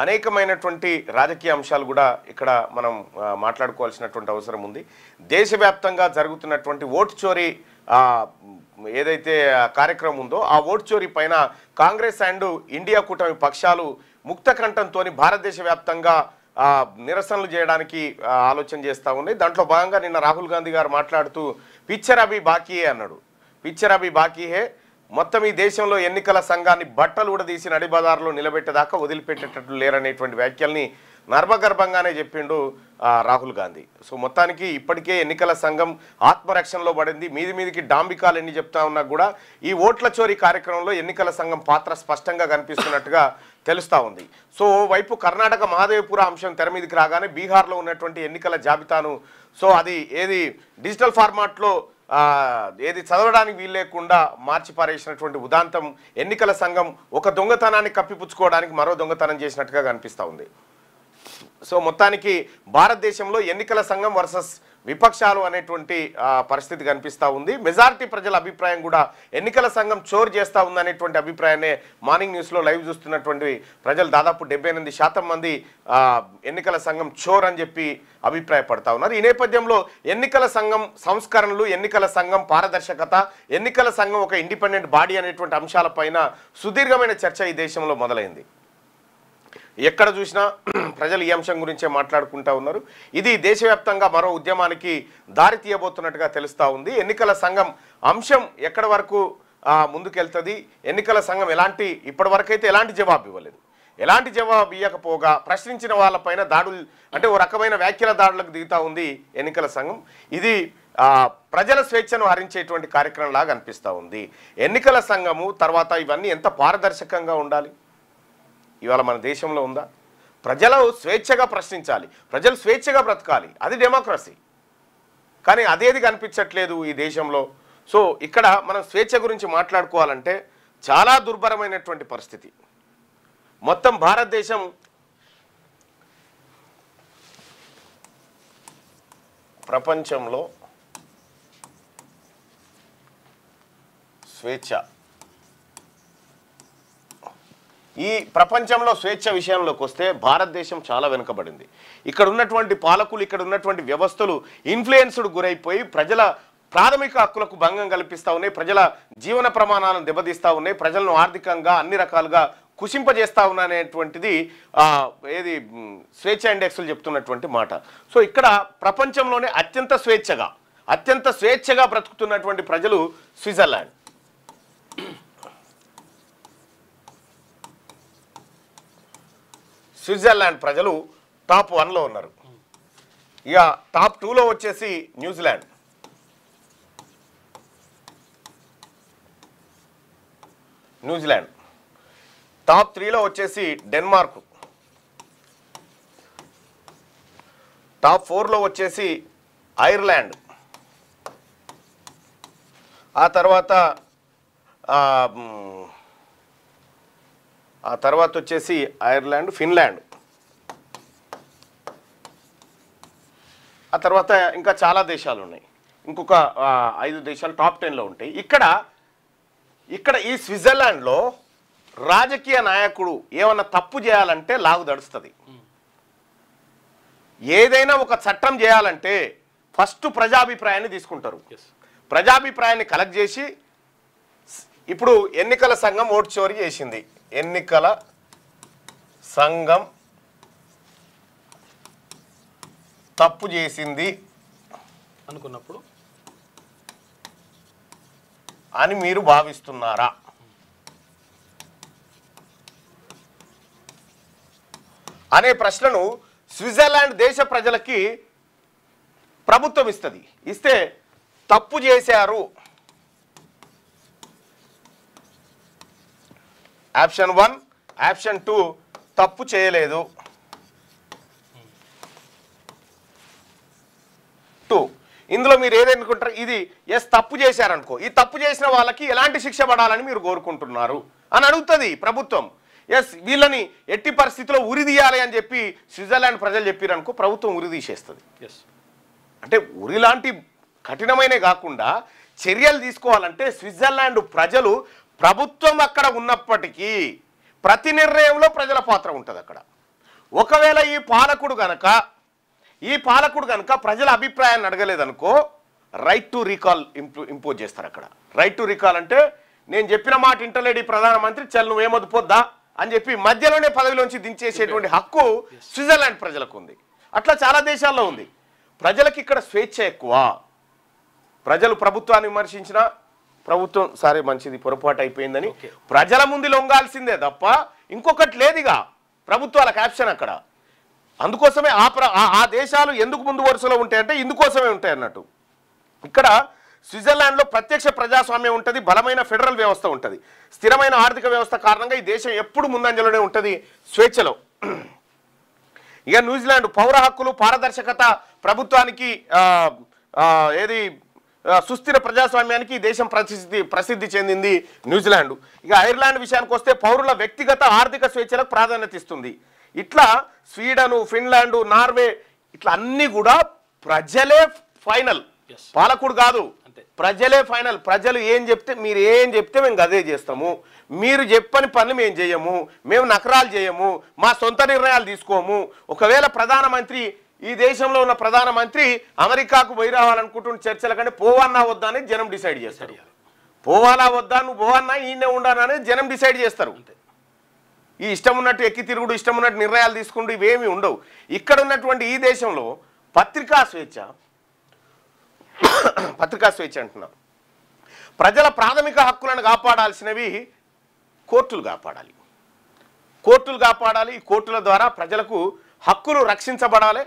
అనేకమైనటువంటి రాజకీయ అంశాలు కూడా ఇక్కడ మనం మాట్లాడుకోవాల్సినటువంటి అవసరం ఉంది. దేశవ్యాప్తంగా జరుగుతున్నటువంటి ఓటు చోరీ ఏదైతే కార్యక్రమం ఉందో ఆ ఓటు చోరీ పైన కాంగ్రెస్ అండ్ ఇండియా కూటమి పక్షాలు ముక్త కంఠంతో భారతదేశ వ్యాప్తంగా నిరసనలు చేయడానికి ఆలోచన చేస్తూ ఉన్నాయి. దాంట్లో భాగంగా నిన్న రాహుల్ గాంధీ గారు మాట్లాడుతూ పిక్చర్ అభి బాకీయే అన్నాడు. పిక్చర్ అభి బాకీయే, మొత్తం ఈ దేశంలో ఎన్నికల సంఘాన్ని బట్టలు ఊడదీసి నడిబజార్లో నిలబెట్టేదాకా వదిలిపెట్టేటట్లు లేరనేటువంటి వ్యాఖ్యల్ని నర్మగర్భంగానే చెప్పిండు రాహుల్ గాంధీ. సో మొత్తానికి ఇప్పటికే ఎన్నికల సంఘం ఆత్మరక్షణలో పడింది. మీదికి డాంబికాలు ఎన్ని చెప్తా ఉన్నా కూడా ఈ ఓట్ల చోరీ కార్యక్రమంలో ఎన్నికల సంఘం పాత్ర స్పష్టంగా కనిపిస్తున్నట్టుగా తెలుస్తూ ఉంది. సో వైపు కర్ణాటక మహాదేవపుర అంశం తెర మీదకి రాగానే బీహార్లో ఉన్నటువంటి ఎన్నికల జాబితాను అది ఏది డిజిటల్ ఫార్మాట్లో ఏది చదవడానికి వీలు లేకుండా మార్చి పారేసినటువంటి ఉదాంతం ఎన్నికల సంఘం ఒక దొంగతనాన్ని కప్పిపుచ్చుకోవడానికి మరో దొంగతనం చేసినట్టుగా కనిపిస్తూ ఉంది. సో మొత్తానికి భారతదేశంలో ఎన్నికల సంఘం వర్సెస్ విపక్షాలు అనేటువంటి పరిస్థితి కనిపిస్తూ ఉంది. మెజారిటీ ప్రజల అభిప్రాయం కూడా ఎన్నికల సంఘం చోరు చేస్తూ ఉందనేటువంటి అభిప్రాయాన్ని మార్నింగ్ న్యూస్లో లైవ్ చూస్తున్నటువంటి ప్రజలు దాదాపు 78% మంది ఎన్నికల సంఘం చోర్ అని చెప్పి అభిప్రాయపడతా ఉన్నారు. ఈ నేపథ్యంలో ఎన్నికల సంఘం సంస్కరణలు, ఎన్నికల సంఘం పారదర్శకత, ఎన్నికల సంఘం ఒక ఇండిపెండెంట్ బాడీ అనేటువంటి అంశాలపైన సుదీర్ఘమైన చర్చ ఈ దేశంలో మొదలైంది. ఎక్కడ చూసినా ప్రజలు ఈ అంశం గురించే మాట్లాడుకుంటూ ఉన్నారు. ఇది దేశవ్యాప్తంగా మరో ఉద్యమానికి దారి తీయబోతున్నట్టుగా తెలుస్తూ ఉంది. ఎన్నికల సంఘం అంశం ఎక్కడి వరకు ముందుకెళ్తుంది, ఎన్నికల సంఘం ఇప్పటివరకైతే ఎలాంటి జవాబు ఇవ్వలేదు. ఎలాంటి జవాబు ఇవ్వకపోగా ప్రశ్నించిన వాళ్ళపైన దాడులు, అంటే ఓ రకమైన వ్యాఖ్యల దాడులకు దిగుతూ ఉంది ఎన్నికల సంఘం. ఇది ప్రజల స్వేచ్ఛను హరించేటువంటి కార్యక్రమంలాగా అనిపిస్తూ ఉంది. ఎన్నికల సంఘము తర్వాత ఇవన్నీ ఎంత పారదర్శకంగా ఉండాలి? ఇవాళ మన దేశంలో ఉందా? ప్రజలు స్వేచ్ఛగా ప్రశ్నించాలి, ప్రజలు స్వేచ్ఛగా బ్రతకాలి, అది డెమోక్రసీ. కానీ అదేది కనిపించట్లేదు ఈ దేశంలో. సో ఇక్కడ మనం స్వేచ్ఛ గురించి మాట్లాడుకోవాలంటే చాలా దుర్భరమైనటువంటి పరిస్థితి. మొత్తం భారతదేశం ప్రపంచంలో స్వేచ్ఛ, ఈ ప్రపంచంలో స్వేచ్ఛ విషయంలోకి వస్తే భారతదేశం చాలా వెనుకబడింది. ఇక్కడ ఉన్నటువంటి పాలకులు, ఇక్కడ ఉన్నటువంటి వ్యవస్థలు ఇన్ఫ్లుయెన్స్డ్ గురైపోయి ప్రజల ప్రాథమిక హక్కులకు భంగం కల్పిస్తూ ఉన్నాయి, ప్రజల జీవన ప్రమాణాలను దెబ్బతీస్తూ ఉన్నాయి, ప్రజలను ఆర్థికంగా అన్ని రకాలుగా కుషింపజేస్తూ ఉన్నాయనేటువంటిది ఏది స్వేచ్ఛ ఇండెక్స్లు చెప్తున్నటువంటి మాట. సో ఇక్కడ ప్రపంచంలోనే అత్యంత స్వేచ్ఛగా బ్రతుకుతున్నటువంటి ప్రజలు స్విట్జర్లాండ్. స్విట్జర్లాండ్ ప్రజలు టాప్ 1లో ఉన్నారు. ఇక టాప్ 2లో వచ్చేసి న్యూజిలాండ్, టాప్ 3లో వచ్చేసి డెన్మార్క్, టాప్ 4లో వచ్చేసి ఐర్లాండ్, ఆ తర్వాత వచ్చేసి ఐర్లాండ్, ఫిన్లాండ్, ఆ తర్వాత ఇంకా చాలా దేశాలు ఉన్నాయి. ఇంకొక 5 దేశాలు టాప్ 10లో ఉంటాయి. ఇక్కడ ఈ స్విట్జర్లాండ్లో రాజకీయ నాయకుడు ఏమన్నా తప్పు చేయాలంటే లాగు దడుస్తుంది. ఏదైనా ఒక చట్టం చేయాలంటే ఫస్ట్ ప్రజాభిప్రాయాన్ని తీసుకుంటారు. ప్రజాభిప్రాయాన్ని కలెక్ట్ చేసి, ఇప్పుడు ఎన్నికల సంఘం ఓటు చోరీ చేసింది, ఎన్నికల సంఘం తప్పు చేసింది అనుకున్నప్పుడు అని మీరు భావిస్తున్నారా? అనే ప్రశ్నను స్విట్జర్లాండ్ దేశ ప్రజలకి ప్రభుత్వం ఇస్తే తప్పు చేశారు, ఆప్షన్ 1, ఆప్షన్ 2 తప్పు చేయలేదు, 2 ఇందులో మీరు ఏదనుకుంటారు? ఇది ఎస్ తప్పు చేశారనుకో, ఈ తప్పు చేసిన వాళ్ళకి ఎలాంటి శిక్ష పడాలని మీరు కోరుకుంటున్నారు అని అడుగుతుంది ప్రభుత్వం. ఎస్ వీళ్ళని ఎట్టి పరిస్థితిలో ఉరి తీయాలి అని చెప్పి స్విట్జర్లాండ్ ప్రజలు చెప్పారనుకో, ప్రభుత్వం ఉరి తీసేస్తుంది. అంటే ఉరి లాంటి కఠినమైన కాకుండా చర్యలు తీసుకోవాలంటే స్విట్జర్లాండ్ ప్రజలు, ప్రభుత్వం అక్కడ ఉన్నప్పటికీ ప్రతి నిర్ణయంలో ప్రజల పాత్ర ఉంటుంది. అక్కడ ఒకవేళ ఈ పాలకుడు గనక ప్రజల అభిప్రాయాన్ని అడగలేదనుకో రైట్ టు రీకాల్ ఇంపోజ్ చేస్తారు. అక్కడ రైట్ టు రీకాల్ అంటే నేను చెప్పిన మాట ఇంటలేడు ఈ ప్రధానమంత్రి, చల్ నువ్వేమొద్దు పోద్దా అని చెప్పి మధ్యలోనే పదవిలోంచి దించేసేటువంటి హక్కు స్విట్జర్లాండ్ ప్రజలకు ఉంది. అట్లా చాలా దేశాల్లో ఉంది. ప్రజలకు ఇక్కడ స్వేచ్ఛ ఎక్కువ. ప్రజలు ప్రభుత్వాన్ని విమర్శించినా ప్రభుత్వం సరే మంచిది పొరపాటు అయిపోయిందని ప్రజల ముందు లొంగాల్సిందే తప్ప ఇంకొకటి లేదుగా ప్రభుత్వాలకు ఆప్షన్ అక్కడ. అందుకోసమే ఆ దేశాలు ఎందుకు ముందు వరుసలో ఉంటాయంటే ఇందుకోసమే ఉంటాయి అన్నట్టు. ఇక్కడ స్విట్జర్లాండ్లో ప్రత్యక్ష ప్రజాస్వామ్యం ఉంటుంది, బలమైన ఫెడరల్ వ్యవస్థ ఉంటుంది, స్థిరమైన ఆర్థిక వ్యవస్థ కారణంగా ఈ దేశం ఎప్పుడు ముందంజలోనే ఉంటుంది స్వేచ్ఛలో. ఇక న్యూజిలాండ్ పౌర హక్కులు, పారదర్శకత, ప్రభుత్వానికి సుస్థిర ప్రజాస్వామ్యానికి ఈ దేశం ప్రసిద్ధి చెందింది న్యూజిలాండ్. ఇక ఐర్లాండ్ విషయానికి వస్తే పౌరుల వ్యక్తిగత ఆర్థిక స్వేచ్ఛలకు ప్రాధాన్యత ఇస్తుంది. ఇట్లా స్వీడను, ఫిన్లాండ్, నార్వే ఇట్లా అన్ని కూడా ప్రజలే ఫైనల్, పాలకుడు కాదు, ప్రజలే ఫైనల్. ప్రజలు ఏం చెప్తే మీరు ఏం చెప్తే మేము అదే చేస్తాము, మీరు చెప్పని పనులు మేము చేయము, మేము నకరాలు చేయము, మా సొంత నిర్ణయాలు తీసుకోము. ఒకవేళ ప్రధానమంత్రి ఈ దేశంలో ఉన్న ప్రధానమంత్రి అమెరికాకు పోయి రావాలనుకుంటున్న చర్చల కంటే పోవన్నా వద్దా అనేది జనం డిసైడ్ చేస్తారు. పోవాలా వద్దా, నువ్వు పోవన్నా ఈయనే ఉండాలా అనేది జనం డిసైడ్ చేస్తారు. ఈ ఇష్టం ఉన్నట్టు ఎక్కి తిరుగుడు, ఇష్టం ఉన్నట్టు నిర్ణయాలు తీసుకుంటూ ఇవేమీ ఉండవు. ఇక్కడ ఉన్నటువంటి ఈ దేశంలో పత్రికా స్వేచ్ఛ అంటున్నా. ప్రజల ప్రాథమిక హక్కులను కాపాడాల్సినవి కోర్టులు కాపాడాలి. ఈ కోర్టుల ద్వారా ప్రజలకు హక్కులు రక్షించబడాలి.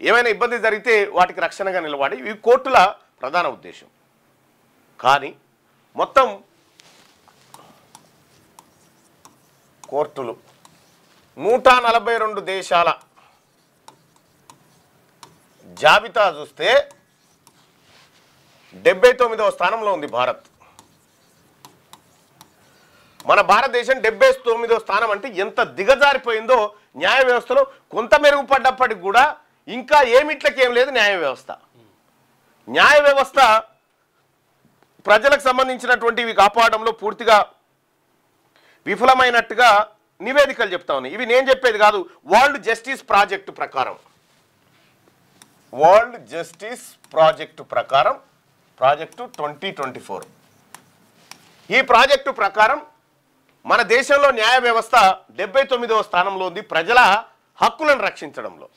ఏమైనా ఇబ్బంది జరిగితే వాటికి రక్షణగా నిలబడి ఈ కోర్టుల ప్రధాన ఉద్దేశం. కానీ మొత్తం కోర్టులు 142 దేశాల జాబితా చూస్తే 79వ స్థానంలో ఉంది భారత్. మన భారతదేశం 79వ స్థానం అంటే ఎంత దిగజారిపోయిందో న్యాయ వ్యవస్థలో. కొంత మెరుగుపడ్డప్పటికి కూడా ఇంకా ఏమిట్లకేం లేదు న్యాయ వ్యవస్థ. ప్రజలకు సంబంధించినటువంటివి కాపాడడంలో పూర్తిగా విఫలమైనట్టుగా నివేదికలు చెప్తా ఉన్నాయి. ఇవి నేను చెప్పేది కాదు, వరల్డ్ జస్టిస్ ప్రాజెక్టు ప్రకారం ప్రాజెక్టు 2024 ఈ ప్రాజెక్టు ప్రకారం మన దేశంలో న్యాయ వ్యవస్థ 79వ స్థానంలో ఉంది ప్రజల హక్కులను రక్షించడంలో.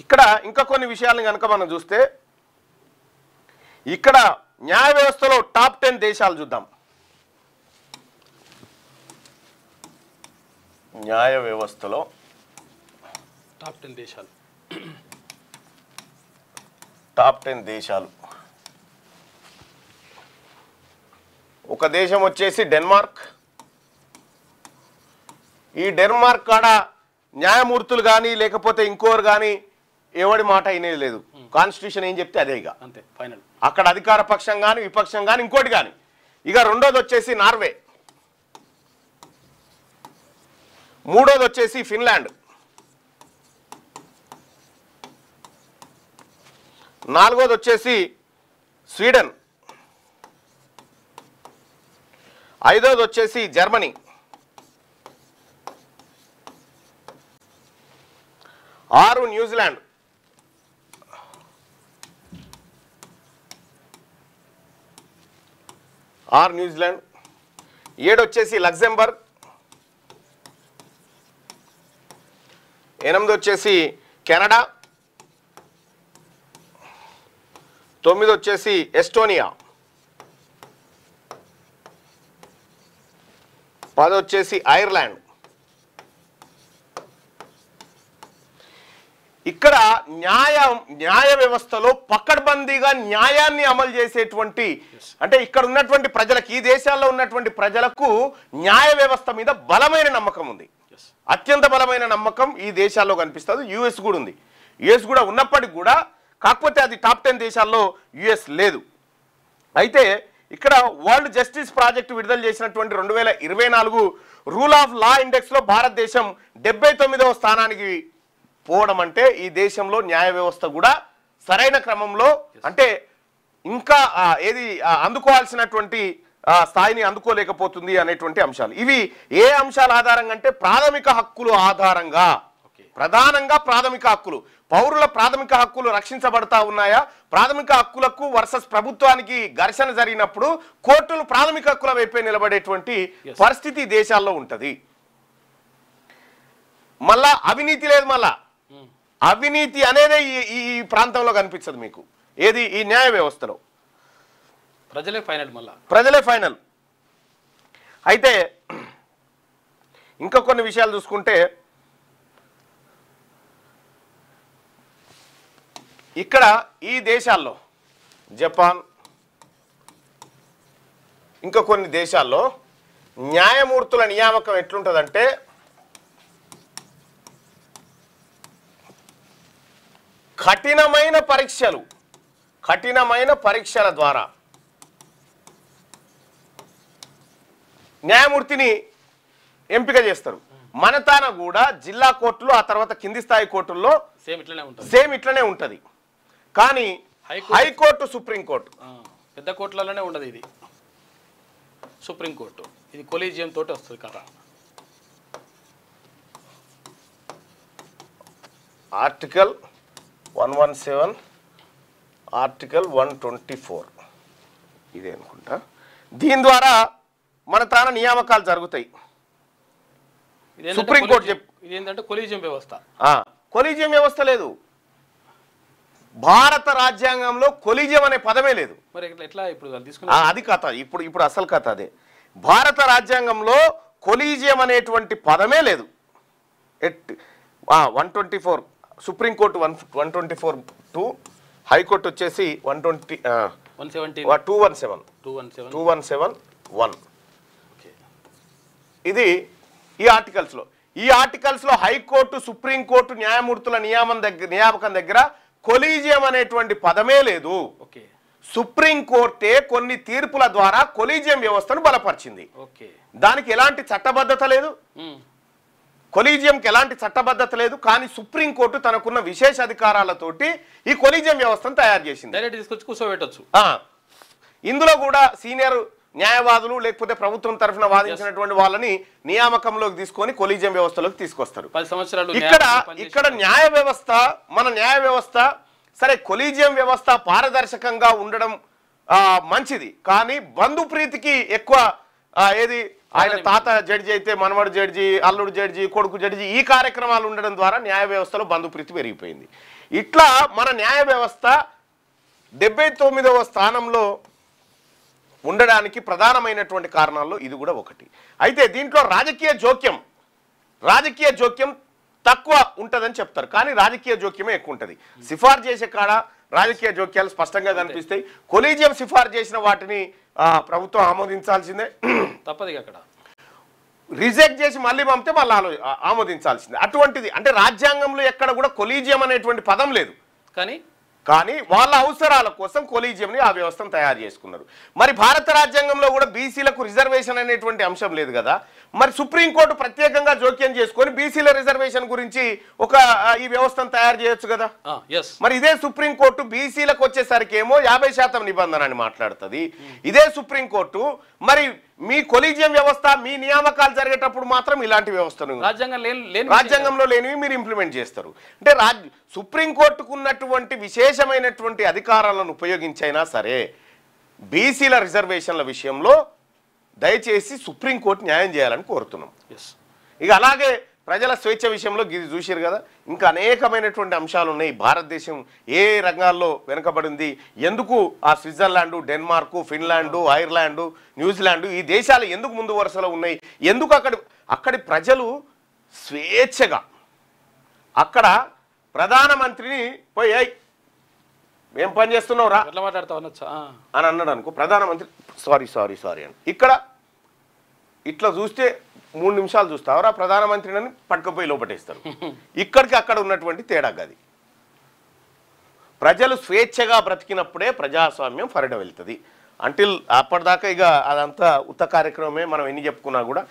ఇక్కడ ఇంకా కొన్ని విషయాలను కనుక మనం చూస్తే ఇక్కడ న్యాయ వ్యవస్థలో టాప్ 10 దేశాలు చూద్దాం. న్యాయ వ్యవస్థలో టాప్ 10 దేశాలు. ఒక దేశం వచ్చేసి డెన్మార్క్. ఈ డెన్మార్క్ కాడ న్యాయమూర్తులు కానీ లేకపోతే ఇంకోరు కానీ ఎవడి మాట అయినది లేదు. కాన్స్టిట్యూషన్ ఏం చెప్తే అదే ఇక అంతే ఫైనల్. అక్కడ అధికార పక్షం కానీ విపక్షం కానీ ఇంకోటి కానీ. ఇక రెండోది వచ్చేసి నార్వే, మూడోది వచ్చేసి ఫిన్లాండ్, నాలుగోది వచ్చేసి స్వీడన్, ఐదోది వచ్చేసి జర్మనీ, ఆరు న్యూజిలాండ్, ఏడు వచ్చేసి లగ్జెంబర్గ్, ఎనిమిది వచ్చేసి కెనడా, తొమ్మిది వచ్చేసి ఎస్టోనియా, 10 వచ్చేసి ఐర్లాండ్. ఇక్కడ న్యాయ వ్యవస్థలో పకడ్బందీగా న్యాయాన్ని అమలు చేసేటువంటి అంటే ఇక్కడ ఉన్నటువంటి ప్రజలకు ఈ దేశాల్లో ఉన్నటువంటి ప్రజలకు న్యాయ వ్యవస్థ మీద బలమైన నమ్మకం ఉంది. అత్యంత బలమైన నమ్మకం ఈ దేశాల్లో కనిపిస్తుంది. యుఎస్ కూడా ఉంది. యుఎస్ కూడా ఉన్నప్పటికీ కూడా కాకపోతే అది టాప్ 10 దేశాల్లో యుఎస్ లేదు. అయితే ఇక్కడ వరల్డ్ జస్టిస్ ప్రాజెక్టు విడుదల చేసినటువంటి 2024 రూల్ ఆఫ్ లా ఇండెక్స్లో భారతదేశం 79వ స్థానానికి పోవడం అంటే ఈ దేశంలో న్యాయ వ్యవస్థ కూడా సరైన క్రమంలో అంటే ఇంకా ఏది అందుకోవాల్సినటువంటి స్థాయిని అందుకోలేకపోతుంది అనేటువంటి అంశాలు. ఇవి ఏ అంశాల ఆధారంగా అంటే ప్రాథమిక హక్కులు ఆధారంగా, ప్రధానంగా ప్రాథమిక హక్కులు, పౌరుల ప్రాథమిక హక్కులు రక్షించబడతా ఉన్నాయా, ప్రాథమిక హక్కులకు వర్సెస్ ప్రభుత్వానికి ఘర్షణ జరిగినప్పుడు కోర్టులు ప్రాథమిక హక్కుల వైపే నిలబడేటువంటి పరిస్థితి దేశాల్లో ఉంటది. మళ్ళా అవినీతి లేదు, మళ్ళా అవినీతి అనేది ఈ ప్రాంతంలో కనిపించదు మీకు. ఏది ఈ న్యాయ వ్యవస్థలో ప్రజలే ఫైనల్, మళ్ళా ప్రజలే ఫైనల్. అయితే ఇంకా కొన్ని విషయాలు చూసుకుంటే ఇక్కడ ఈ దేశాల్లో జపాన్ ఇంకా కొన్ని దేశాల్లో న్యాయమూర్తుల నియామకం ఎట్లుంటుందంటే కఠినమైన పరీక్షల ద్వారా న్యాయమూర్తిని ఎంపిక చేస్తారు. మన తాన కూడా జిల్లా కోర్టులు ఆ తర్వాత కింది స్థాయి కోర్టుల్లో సేమ్ ఇట్లనే ఉంటుంది. కానీ హైకోర్టు, సుప్రీంకోర్టు, పెద్ద కోర్టులలోనే ఉండదు. ఇది సుప్రీంకోర్టు, ఇది కొలీజియం తోటి వస్తుంది కదా. ఆర్టికల్ 117, ఆర్టికల్ 124 ఇదే అనుకుంటా. దీని ద్వారా మన తాన నియామకాలు జరుగుతాయి. సుప్రీంకోర్టు ఇదేంటంటే కొలీజియం వ్యవస్థ. కొలీజియం వ్యవస్థ లేదు భారత రాజ్యాంగంలో. కొలీజియం అనే పదమే లేదు. మరి ఎట్లా ఇప్పుడు అది కథ. ఇప్పుడు అసలు కథ అదే. భారత రాజ్యాంగంలో కొలీజియం అనేటువంటి పదమే లేదు. 124 సుప్రీంకోర్టు 124(2), హైకోర్టు వచ్చేసి 217(1). ఇది ఈ ఆర్టికల్స్లో. ఈ ఆర్టికల్స్లో హైకోర్టు, సుప్రీంకోర్టు న్యాయమూర్తుల నియామకం దగ్గర కొలీజియం అనేటువంటి పదమే లేదు. సుప్రీంకోర్టే కొన్ని తీర్పుల ద్వారా కొలీజియం వ్యవస్థను బలపరిచింది. దానికి ఎలాంటి చట్టబద్ధత లేదు, కొలీజియంకి ఎలాంటి చట్టబద్ధత లేదు. కానీ సుప్రీంకోర్టు తనకున్న విశేష అధికారాలతోటి ఈ కొలీజియం వ్యవస్థను తయారు చేసింది. తీసుకొచ్చి కూర్చోబెట్టచ్చు. ఇందులో కూడా సీనియర్ న్యాయవాదులు లేకపోతే ప్రభుత్వం తరఫున వాదించినటువంటి వాళ్ళని నియామకంలోకి తీసుకొని కొలీజియం వ్యవస్థలోకి తీసుకొస్తారు. 10 సంవత్సరాలు ఇక్కడ న్యాయ వ్యవస్థ, మన న్యాయ వ్యవస్థ సరే కొలీజియం వ్యవస్థ పారదర్శకంగా ఉండడం మంచిది. కానీ బంధుప్రీతికి ఎక్కువ ఏది ఆయన తాత జడ్జి అయితే మనవడు జడ్జి, అల్లుడు జడ్జి, కొడుకు జడ్జి, ఈ కార్యక్రమాలు ఉండడం ద్వారా న్యాయ వ్యవస్థలో బంధుప్రీతి పెరిగిపోయింది. ఇట్లా మన న్యాయ వ్యవస్థ 79వ స్థానంలో ఉండడానికి ప్రధానమైనటువంటి కారణాల్లో ఇది కూడా ఒకటి. అయితే దీంట్లో రాజకీయ జోక్యం తక్కువ ఉంటుందని చెప్తారు. కానీ రాజకీయ జోక్యమే ఎక్కువ ఉంటుంది. సిఫార్సు చేసే కాడ రాజకీయ జోక్యాలు స్పష్టంగా కనిపిస్తాయి. కొలీజియం సిఫార్సు చేసిన వాటిని ప్రభుత్వం ఆమోదించాల్సిందే, తప్పదు. అక్కడ రిజెక్ట్ చేసి మళ్ళీ పంపితే మళ్ళీ ఆమోదించాల్సిందే. అటువంటిది అంటే రాజ్యాంగంలో ఎక్కడ కూడా కొలీజియం అనేటువంటి పదం లేదు. కానీ వాళ్ళ అవసరాల కోసం కొలీజియంని ఆ వ్యవస్థను తయారు చేసుకున్నారు. మరి భారత రాజ్యాంగంలో కూడా బీసీలకు రిజర్వేషన్ అనేటువంటి అంశం లేదు కదా. మరి సుప్రీంకోర్టు ప్రత్యేకంగా జోక్యం చేసుకొని బీసీల రిజర్వేషన్ గురించి ఈ వ్యవస్థను తయారు చేయొచ్చు కదా. మరి ఇదే సుప్రీంకోర్టు బీసీలకు వచ్చేసరికి ఏమో 50% నిబంధన అని మాట్లాడుతుంది. ఇదే సుప్రీంకోర్టు మరి మీ కొలీజియం వ్యవస్థ, మీ నియామకాలు జరిగేటప్పుడు మాత్రం ఇలాంటి వ్యవస్థను రాజ్యాంగంలో లేనివి మీరు ఇంప్లిమెంట్ చేస్తారు. అంటే సుప్రీంకోర్టుకు ఉన్నటువంటి విశేషమైనటువంటి అధికారాలను ఉపయోగించైనా సరే బీసీల రిజర్వేషన్ల విషయంలో దయచేసి సుప్రీంకోర్టు న్యాయం చేయాలని కోరుతున్నాం. ఇక అలాగే ప్రజల స్వేచ్ఛ విషయంలో ఇది చూసారు కదా. ఇంకా అనేకమైనటువంటి అంశాలు ఉన్నాయి. భారతదేశం ఏ రంగాల్లో వెనుకబడింది, ఎందుకు ఆ స్విట్జర్లాండు, డెన్మార్కు, ఫిన్లాండు, ఐర్లాండు, న్యూజిలాండు ఈ దేశాలు ఎందుకు ముందు వరుసలో ఉన్నాయి, ఎందుకు అక్కడి ప్రజలు స్వేచ్ఛగా అక్కడ ప్రధానమంత్రిని పోయి ఏం పని చేస్తున్నావు రా అని అన్నాడు అనుకో, ప్రధానమంత్రి సారీ అని ఇక్కడ ఇట్లా చూస్తే 3 నిమిషాలు చూస్తావరా ప్రధానమంత్రిని పట్టుకుపోయి లోపటేస్తారు. ఇక్కడికి అక్కడ ఉన్నటువంటి తేడా గది. ప్రజలు స్వేచ్ఛగా బ్రతికినప్పుడే ప్రజాస్వామ్యం ఫరిడ వెళ్తుంది. అంటిల్ అప్పటిదాకా ఇక అదంతా ఉత్త కార్యక్రమమే. మనం ఎన్ని చెప్పుకున్నా కూడా